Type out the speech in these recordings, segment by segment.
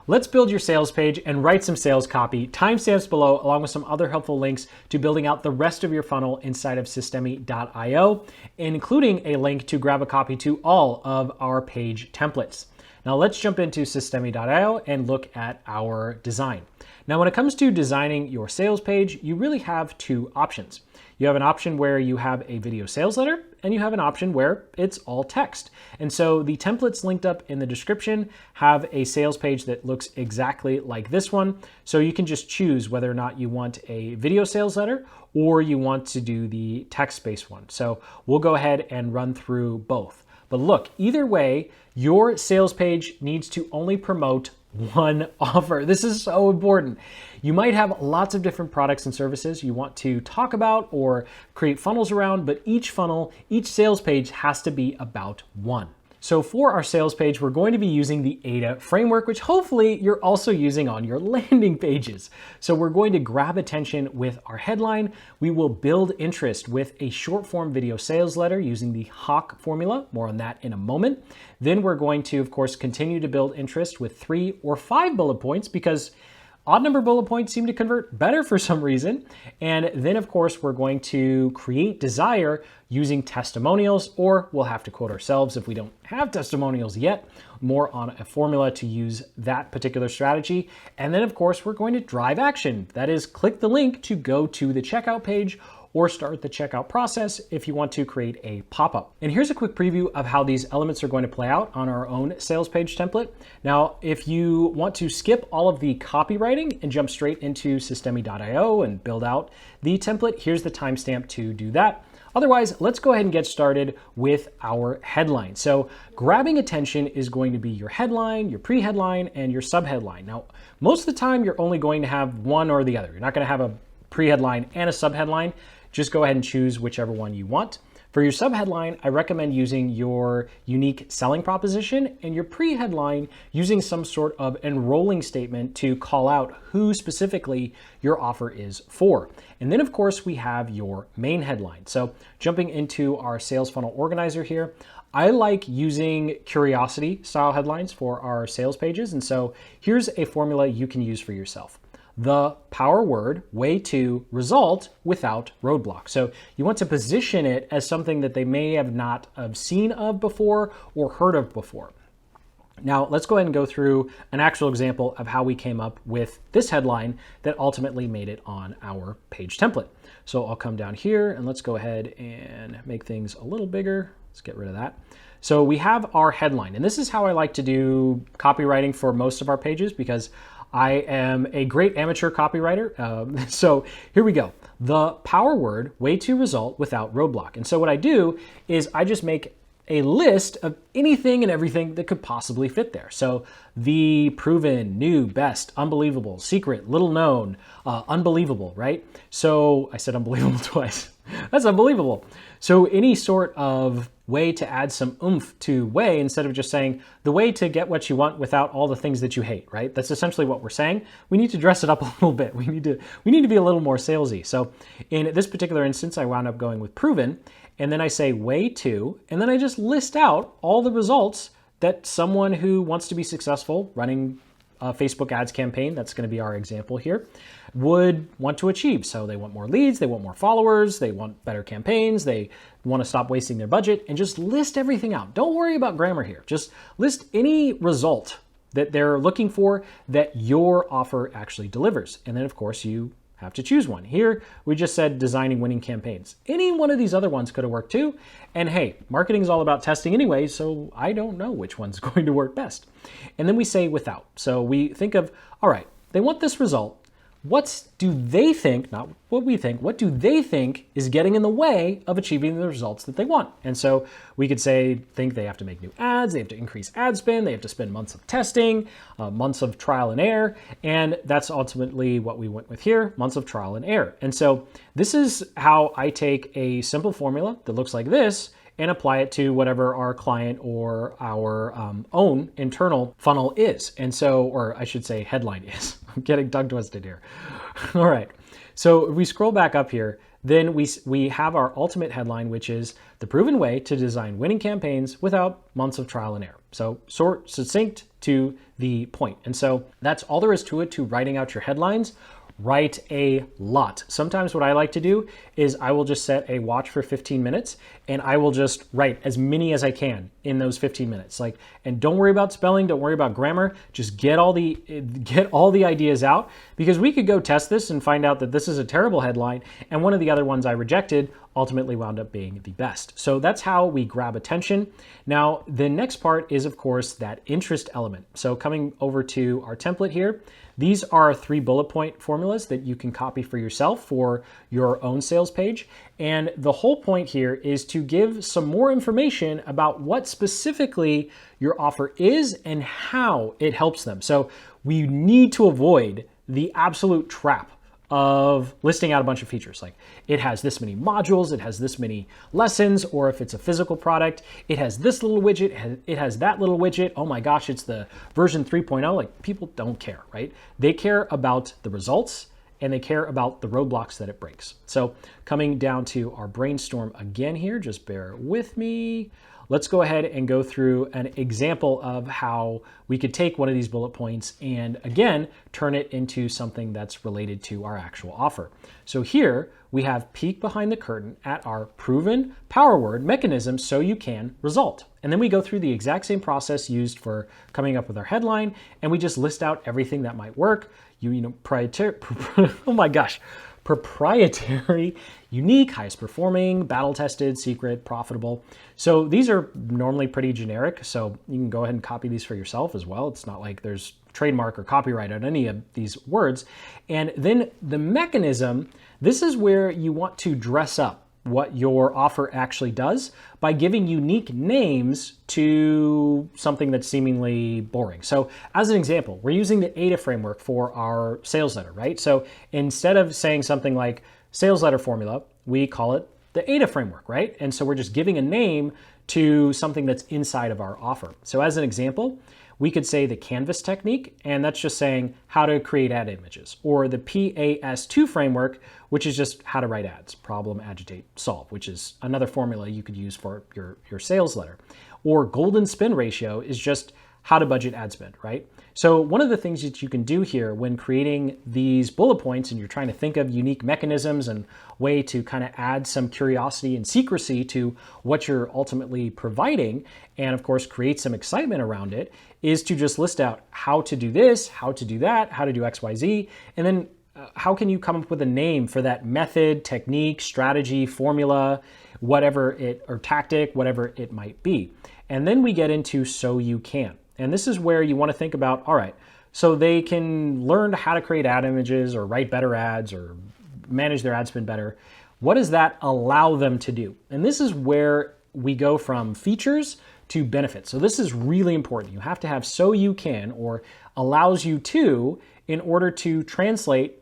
Let's build your sales page and write some sales copy. Timestamps below, along with some other helpful links to building out the rest of your funnel inside of Systemi.io, including a link to grab a copy to all of our page templates. Now let's jump into Systemi.io and look at our design. Now, when it comes to designing your sales page, you really have two options. You have an option where you have a video sales letter, and you have an option where it's all text. And so the templates linked up in the description have a sales page that looks exactly like this one. So you can just choose whether or not you want a video sales letter or you want to do the text-based one. So we'll go ahead and run through both. But look, either way, your sales page needs to only promote one offer. This is so important. You might have lots of different products and services you want to talk about or create funnels around, but each funnel, each sales page has to be about one. So for our sales page, we're going to be using the ADA framework, which hopefully you're also using on your landing pages. So we're going to grab attention with our headline. We will build interest with a short form video sales letter using the Hawk formula. More on that in a moment. Then we're going to, of course, continue to build interest with 3 or 5 bullet points because odd number bullet points seem to convert better for some reason. And then, of course, we're going to create desire using testimonials, or we'll have to quote ourselves if we don't have testimonials yet, more on a formula to use that particular strategy. And then, of course, we're going to drive action. That is, click the link to go to the checkout page or start the checkout process if you want to create a pop-up. And here's a quick preview of how these elements are going to play out on our own sales page template. Now, if you want to skip all of the copywriting and jump straight into Systemi.io and build out the template, here's the timestamp to do that. Otherwise, let's go ahead and get started with our headline. So grabbing attention is going to be your headline, your pre-headline, and your sub-headline. Now, most of the time, you're only going to have one or the other. You're not going to have a pre-headline and a sub-headline. Just go ahead and choose whichever one you want. For your sub-headline, I recommend using your unique selling proposition and your pre-headline using some sort of enrolling statement to call out who specifically your offer is for. And then, of course, we have your main headline. So jumping into our sales funnel organizer here, I like using curiosity style headlines for our sales pages. And so here's a formula you can use for yourself. The power word, way to result without roadblock. So you want to position it as something that they may have not have seen of before or heard of before. Now, let's go ahead and go through an actual example of how we came up with this headline that ultimately made it on our page template. So I'll come down here and let's go ahead and make things a little bigger. Let's get rid of that. So we have our headline, and this is how I like to do copywriting for most of our pages because I am a great amateur copywriter. So here we go. The power word, way to result without roadblock. And so what I do is I just make a list of anything and everything that could possibly fit there. So the proven, new, best, unbelievable, secret, little known, unbelievable, right? So I said unbelievable twice. That's unbelievable. So any sort of way to add some oomph to way instead of just saying the way to get what you want without all the things that you hate, right? That's essentially what we're saying. We need to dress it up a little bit. We need to be a little more salesy. So in this particular instance, I wound up going with proven, and then I say way to, and then I just list out all the results that someone who wants to be successful running a Facebook ads campaign, that's going to be our example here, would want to achieve. So they want more leads, they want more followers, they want better campaigns, they want to stop wasting their budget, and just list everything out. Don't worry about grammar here. Just list any result that they're looking for that your offer actually delivers. And then, of course, you have to choose one. Here, we just said designing winning campaigns. Any one of these other ones could have worked too. And hey, marketing is all about testing anyway, so I don't know which one's going to work best. And then we say without. So we think of, all right, they want this result. What do they think, not what we think, what do they think is getting in the way of achieving the results that they want? And so we could think they have to make new ads, they have to increase ad spend, they have to spend months of testing, months of trial and error, and that's ultimately what we went with here, months of trial and error. And so this is how I take a simple formula that looks like this and apply it to whatever our client or our own internal funnel is. And so, or I should say headline is. I'm getting tongue twisted here. All right. So if we scroll back up here, then we have our ultimate headline, which is the proven way to design winning campaigns without months of trial and error. So short, succinct, to the point. And so that's all there is to it, to writing out your headlines. Write a lot. Sometimes what I like to do is I will just set a watch for 15 minutes and I will just write as many as I can in those 15 minutes. And don't worry about spelling, don't worry about grammar, just get all the ideas out, because we could go test this and find out that this is a terrible headline and one of the other ones I rejected ultimately wound up being the best. So that's how we grab attention. Now, the next part is, of course, that interest element. So coming over to our template here, these are 3 bullet point formulas that you can copy for yourself for your own sales page. And the whole point here is to give some more information about what specifically your offer is and how it helps them. So we need to avoid the absolute trap of listing out a bunch of features. Like, it has this many modules, it has this many lessons, or if it's a physical product, it has this little widget, it has that little widget. Oh my gosh, it's the version 3.0. Like, people don't care, right? They care about the results and they care about the roadblocks that it breaks. So coming down to our brainstorm again here, just bear with me. Let's go ahead and go through an example of how we could take one of these bullet points and again, turn it into something that's related to our actual offer. So here we have peek behind the curtain at our proven power word mechanism so you can result. And then we go through the exact same process used for coming up with our headline and we just list out everything that might work. Oh my gosh. Proprietary, unique, highest performing, battle tested, secret, profitable. So these are normally pretty generic. So you can go ahead and copy these for yourself as well. It's not like there's trademark or copyright on any of these words. And then the mechanism, this is where you want to dress up what your offer actually does by giving unique names to something that's seemingly boring. So as an example, we're using the AIDA framework for our sales letter, right? So instead of saying something like sales letter formula, we call it the AIDA framework, right? And so we're just giving a name to something that's inside of our offer. So as an example, we could say the Canvas technique, and that's just saying how to create ad images, or the PAS2 framework, which is just how to write ads, problem, agitate, solve, which is another formula you could use for your sales letter. Or golden spin ratio is just how to budget ad spend, right? So one of the things that you can do here when creating these bullet points and you're trying to think of unique mechanisms and way to kind of add some curiosity and secrecy to what you're ultimately providing, and of course create some excitement around it, is to just list out how to do this, how to do that, how to do XYZ, and then how can you come up with a name for that method, technique, strategy, formula, whatever it, or tactic, whatever it might be. And then we get into so you can. And this is where you want to think about, all right, so they can learn how to create ad images or write better ads or manage their ad spend better. What does that allow them to do? And this is where we go from features to benefits. So this is really important. You have to have so you can, or allows you to, in order to translate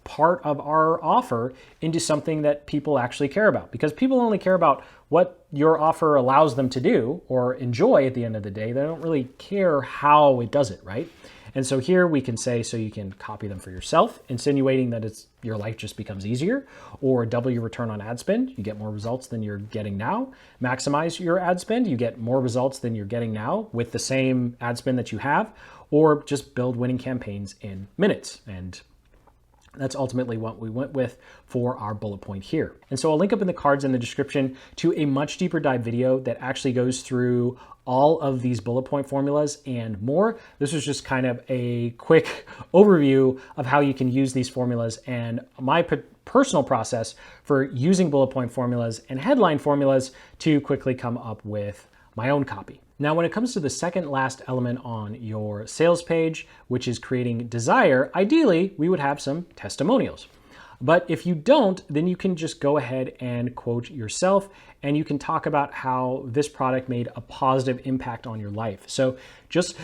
part of our offer into something that people actually care about, because people only care about what your offer allows them to do or enjoy at the end of the day. They don't really care how it does it, right? And so here we can say, so you can copy them for yourself, insinuating that your life just becomes easier, or double your return on ad spend. You get more results than you're getting now. Maximize your ad spend. You get more results than you're getting now with the same ad spend that you have, or just build winning campaigns in minutes. And that's ultimately what we went with for our bullet point here. And so I'll link up in the cards in the description to a much deeper dive video that actually goes through all of these bullet point formulas and more. This was just kind of a quick overview of how you can use these formulas and my personal process for using bullet point formulas and headline formulas to quickly come up with my own copy. Now, when it comes to the second last element on your sales page, which is creating desire, ideally, we would have some testimonials. But if you don't, then you can just go ahead and quote yourself, and you can talk about how this product made a positive impact on your life. So just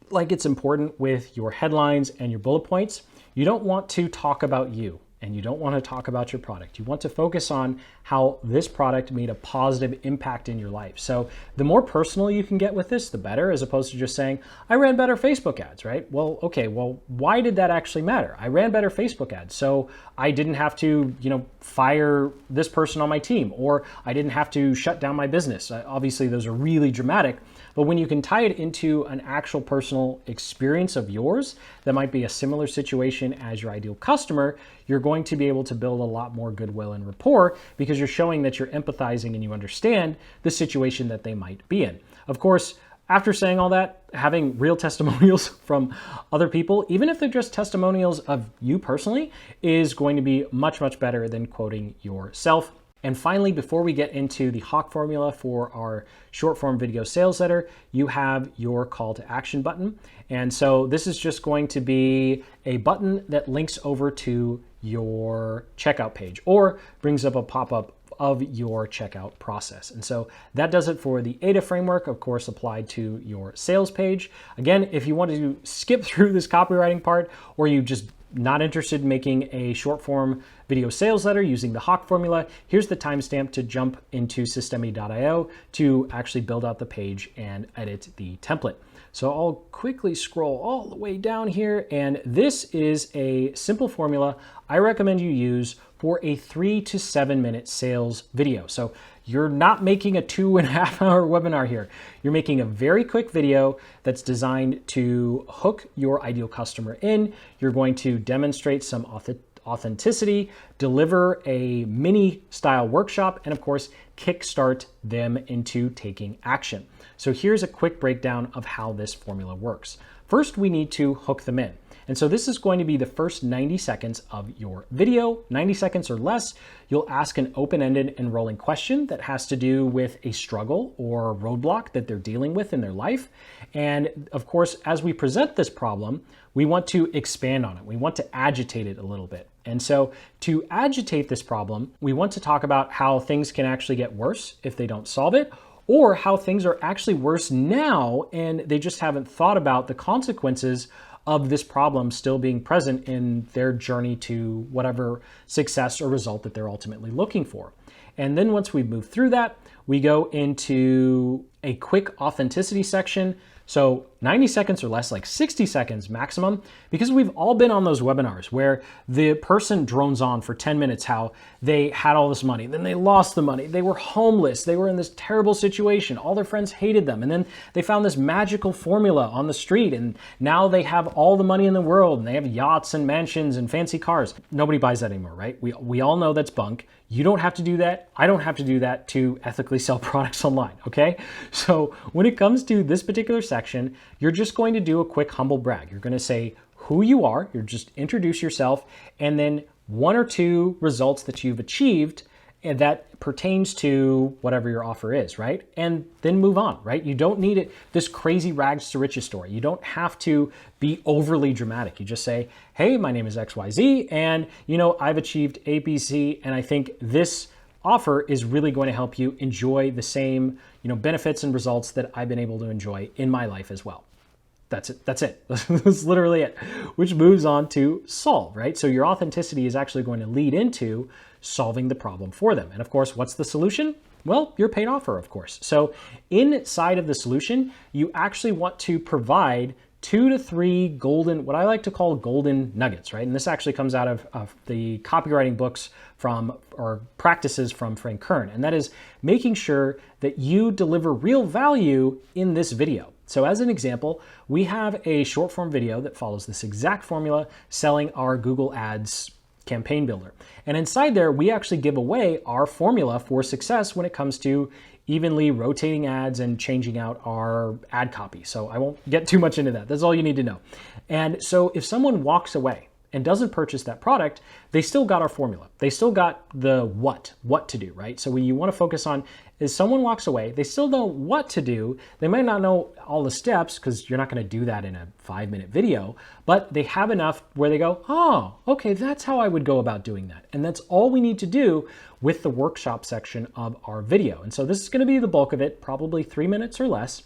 like it's important with your headlines and your bullet points, you don't want to talk about you. And you don't want to talk about your product. You want to focus on how this product made a positive impact in your life. So the more personal you can get with this, the better, as opposed to just saying, I ran better Facebook ads, right? Well, okay, well, why did that actually matter? I ran better Facebook ads, so I didn't have to, fire this person on my team, or I didn't have to shut down my business. Obviously, those are really dramatic, But when you can tie it into an actual personal experience of yours that might be a similar situation as your ideal customer, you're going to be able to build a lot more goodwill and rapport because you're showing that you're empathizing and you understand the situation that they might be in. Of course, after saying all that, having real testimonials from other people, even if they're just testimonials of you personally, is going to be much, much better than quoting yourself. And finally, before we get into the Hawk formula for our short form video sales letter, you have your call to action button. And so this is just going to be a button that links over to your checkout page or brings up a pop-up of your checkout process. And so that does it for the AIDA framework, of course, applied to your sales page. Again, if you want to skip through this copywriting part, or you just not interested in making a short form video sales letter using the Hawk formula, here's the timestamp to jump into systemi.io to actually build out the page and edit the template. So I'll quickly scroll all the way down here, and this is a simple formula I recommend you use for a 3 to 7 minute sales video. So you're not making a 2.5 hour webinar here. You're making a very quick video that's designed to hook your ideal customer in. You're going to demonstrate some authenticity, deliver a mini style workshop, and of course, kickstart them into taking action. So here's a quick breakdown of how this formula works. First, we need to hook them in. And so this is going to be the first 90 seconds of your video, 90 seconds or less. You'll ask an open-ended and rolling question that has to do with a struggle or roadblock that they're dealing with in their life. And of course, as we present this problem, we want to expand on it. We want to agitate it a little bit. And so to agitate this problem, we want to talk about how things can actually get worse if they don't solve it, or how things are actually worse now and they just haven't thought about the consequences of this problem still being present in their journey to whatever success or result that they're ultimately looking for. And then once we move through that, we go into a quick authenticity section. So 90 seconds or less, like 60 seconds maximum, because we've all been on those webinars where the person drones on for 10 minutes how they had all this money, then they lost the money, they were homeless, they were in this terrible situation, all their friends hated them, and then they found this magical formula on the street, and now they have all the money in the world, and they have yachts and mansions and fancy cars. Nobody buys that anymore, right? We all know that's bunk. You don't have to do that. I don't have to do that to ethically sell products online, okay? So when it comes to this particular section, you're just going to do a quick humble brag. You're going to say who you are, you're just introduce yourself, and then 1 or 2 results that you've achieved and that pertains to whatever your offer is, right? And then move on, right? You don't need this crazy rags to riches story. You don't have to be overly dramatic. You just say, hey, my name is XYZ, and I've achieved ABC, and I think this offer is really going to help you enjoy the same, benefits and results that I've been able to enjoy in my life as well. That's it. That's literally it, which moves on to solve, right? So your authenticity is actually going to lead into solving the problem for them. And of course, what's the solution? Well, your paid offer, of course. So inside of the solution, you actually want to provide 2 to 3 golden, what I like to call golden nuggets, right? And this actually comes out of the copywriting books or practices from Frank Kern. And that is making sure that you deliver real value in this video. So as an example, we have a short form video that follows this exact formula selling our Google Ads campaign builder. And inside there, we actually give away our formula for success when it comes to evenly rotating ads and changing out our ad copy. So I won't get too much into that. That's all you need to know. And so if someone walks away and doesn't purchase that product, they still got our formula. They still got the what to do, right? So what you want to focus on is someone walks away, they still know what to do. They might not know all the steps because you're not going to do that in a 5-minute video, but they have enough where they go, oh, okay, that's how I would go about doing that. And that's all we need to do with the workshop section of our video. And so this is going to be the bulk of it, probably 3 minutes or less.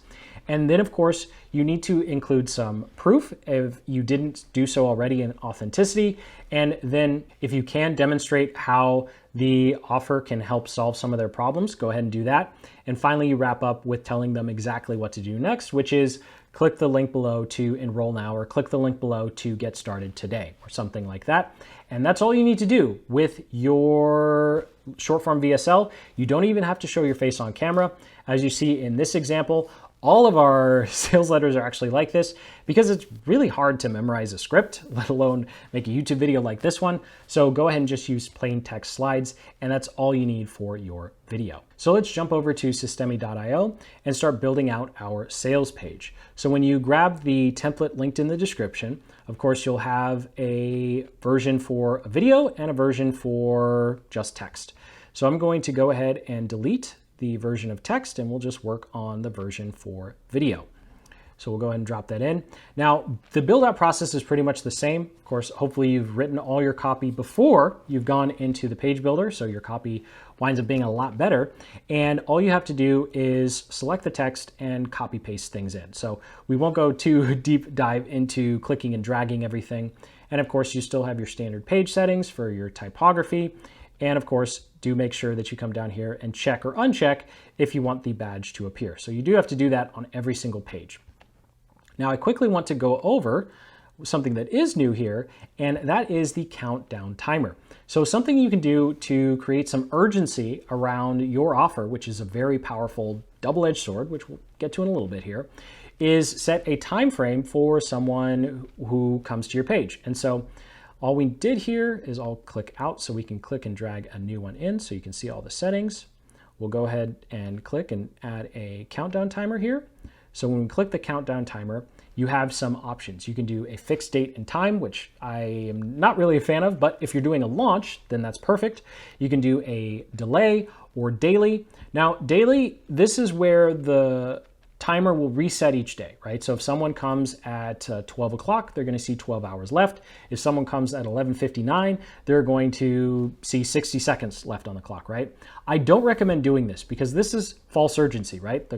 And then, of course, you need to include some proof if you didn't do so already in authenticity. And then if you can demonstrate how the offer can help solve some of their problems, go ahead and do that. And finally, you wrap up with telling them exactly what to do next, which is click the link below to enroll now, or click the link below to get started today, or something like that. And that's all you need to do with your short form VSL. You don't even have to show your face on camera. As you see in this example, All of our sales letters are actually like this because it's really hard to memorize a script, let alone make a YouTube video like this one. So go ahead and just use plain text slides, and that's all you need for your video. So let's jump over to systemi.io and start building out our sales page. So when you grab the template linked in the description, of course, you'll have a version for a video and a version for just text. So I'm going to go ahead and delete the version of text, and we'll just work on the version for video. So we'll go ahead and drop that in. Now, the build out process is pretty much the same. Of course, hopefully you've written all your copy before you've gone into the page builder, so your copy winds up being a lot better. And all you have to do is select the text and copy paste things in. So we won't go too deep dive into clicking and dragging everything. And of course, you still have your standard page settings for your typography. And of course, do make sure that you come down here and check or uncheck if you want the badge to appear. So you do have to do that on every single page. Now I quickly want to go over something that is new here, and that is the countdown timer. So something you can do to create some urgency around your offer, which is a very powerful double-edged sword, which we'll get to in a little bit here, is set a time frame for someone who comes to your page. And so all we did here is I'll click out so we can click and drag a new one in so you can see all the settings. We'll go ahead and click and add a countdown timer here. So when we click the countdown timer, you have some options. You can do a fixed date and time, which I am not really a fan of, but if you're doing a launch, then that's perfect. You can do a delay or daily. Now, daily, this is where the timer will reset each day, right? So if someone comes at 12 o'clock, they're going to see 12 hours left. If someone comes at 11:59, they're going to see 60 seconds left on the clock, right? I don't recommend doing this because this is false urgency, right?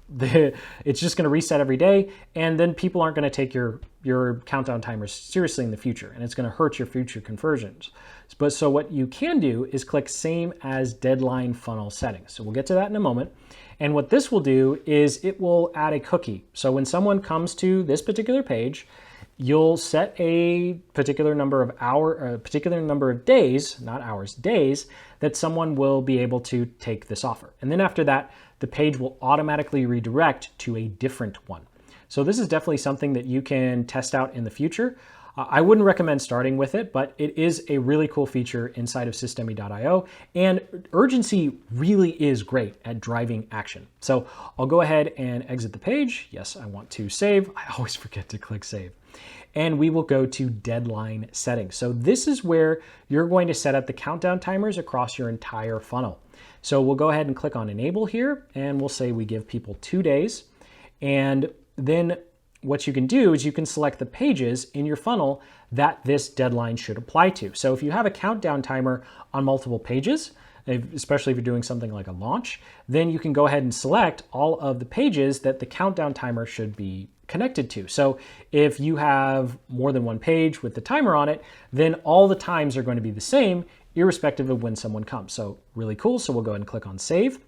It's just going to reset every day, and then people aren't going to take your countdown timers seriously in the future, and it's going to hurt your future conversions. But so what you can do is click same as deadline funnel settings. So we'll get to that in a moment. And what this will do is it will add a cookie. So when someone comes to this particular page, you'll set a particular number of days, not hours, days, that someone will be able to take this offer. And then after that, the page will automatically redirect to a different one. So this is definitely something that you can test out in the future. I wouldn't recommend starting with it, but it is a really cool feature inside of systemi.io, and urgency really is great at driving action. So I'll go ahead and exit the page. Yes, I want to save. I always forget to click save. And we will go to deadline settings. So this is where you're going to set up the countdown timers across your entire funnel. So we'll go ahead and click on enable here, and we'll say we give people 2 days. And then what you can do is you can select the pages in your funnel that this deadline should apply to. So if you have a countdown timer on multiple pages, especially if you're doing something like a launch, then you can go ahead and select all of the pages that the countdown timer should be connected to. So if you have more than one page with the timer on it, then all the times are going to be the same, irrespective of when someone comes. So really cool. So we'll go ahead and click on save.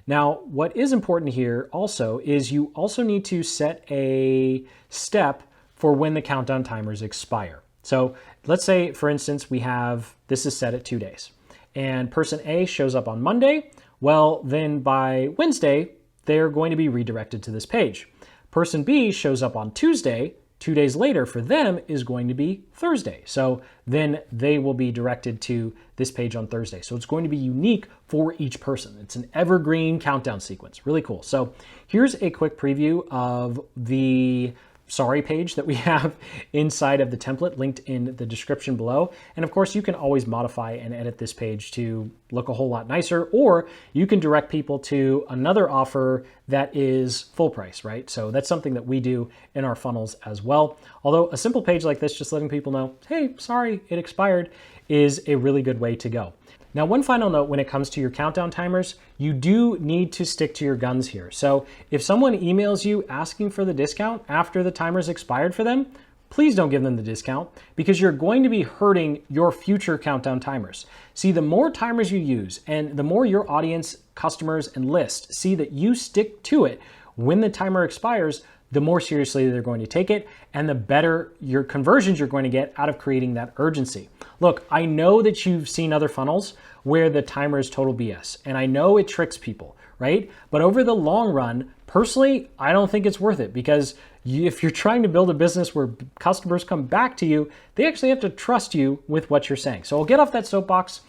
Now, what is important here also is you also need to set a step for when the countdown timers expire. So let's say, for instance, this is set at 2 days, and person A shows up on Monday. Well, then by Wednesday, they're going to be redirected to this page. Person B shows up on Tuesday. 2 days later for them is going to be Thursday. So then they will be directed to this page on Thursday. So it's going to be unique for each person. It's an evergreen countdown sequence. Really cool. So here's a quick preview of the sorry page that we have inside of the template linked in the description below. And of course, you can always modify and edit this page to look a whole lot nicer, or you can direct people to another offer that is full price, right? So that's something that we do in our funnels as well. Although a simple page like this, just letting people know, hey, sorry, it expired, is a really good way to go. Now, one final note when it comes to your countdown timers, you do need to stick to your guns here. So if someone emails you asking for the discount after the timer's expired for them, please don't give them the discount, because you're going to be hurting your future countdown timers. See, the more timers you use and the more your audience, customers, and list see that you stick to it when the timer expires, the more seriously they're going to take it, and the better your conversions you're going to get out of creating that urgency. Look, I know that you've seen other funnels where the timer is total BS, and I know it tricks people, right? But over the long run, personally, I don't think it's worth it, because if you're trying to build a business where customers come back to you, they actually have to trust you with what you're saying. So I'll get off that soapbox,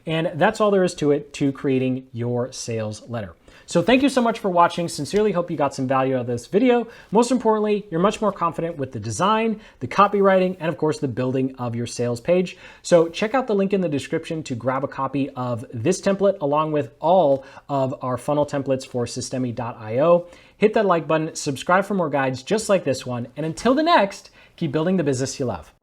and that's all there is to it, to creating your sales letter. So thank you so much for watching. Sincerely hope you got some value out of this video. Most importantly, you're much more confident with the design, the copywriting, and of course the building of your sales page. So check out the link in the description to grab a copy of this template along with all of our funnel templates for Systemi.io. Hit that like button, subscribe for more guides just like this one, and until the next, keep building the business you love.